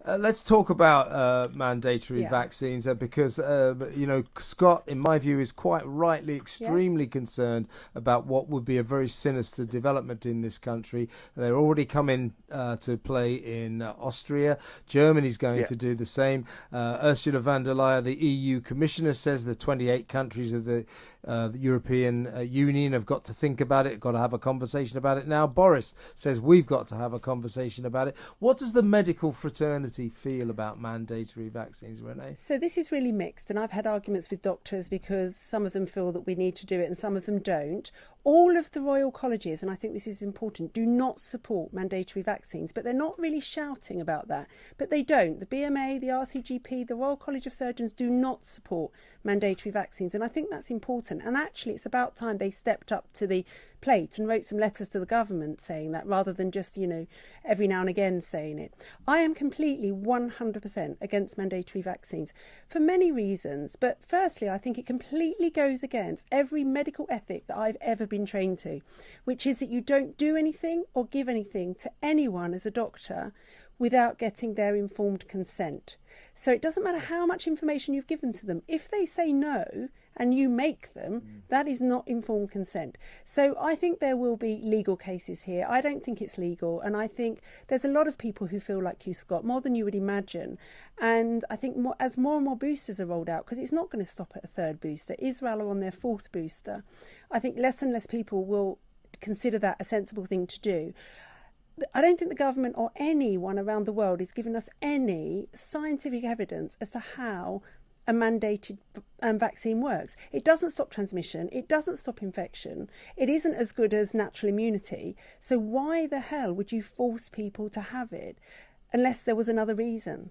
Let's talk about mandatory Yeah. vaccines because, Scott, in my view, is quite rightly extremely Yes. concerned about what would be a very sinister development in this country. They're already coming to play in Austria. Germany's going Yeah. to do the same. Ursula von der Leyen, the EU Commissioner, says the 28 countries of the European Union have got to think about it, got to have a conversation about it. Now, Boris says we've got to have a conversation about it. What does the medical fraternity feel about mandatory vaccines, Renee? So this is really mixed, and I've had arguments with doctors because some of them feel that we need to do it and some of them don't. All of the Royal Colleges, and I think this is important, do not support mandatory vaccines, but they're not really shouting about that. But they don't. The BMA, the RCGP, the Royal College of Surgeons do not support mandatory vaccines, and I think that's important. And actually, it's about time they stepped up to the plate and wrote some letters to the government saying that, rather than just, every now and again saying it. I am completely 100% against mandatory vaccines for many reasons, but firstly, I think it completely goes against every medical ethic that I've ever been trained to, which is that you don't do anything or give anything to anyone as a doctor without getting their informed consent. So it doesn't matter how much information you've given to them. If they say no and you make them, that is not informed consent. So I think there will be legal cases here. I don't think it's legal. And I think there's a lot of people who feel like you, Scott, more than you would imagine. And I think as more and more boosters are rolled out, because it's not going to stop at a third booster. Israel are on their fourth booster. I think less and less people will consider that a sensible thing to do. I don't think the government or anyone around the world is giving us any scientific evidence as to how a mandated vaccine works. It doesn't stop transmission. It doesn't stop infection. It isn't as good as natural immunity. So why the hell would you force people to have it unless there was another reason?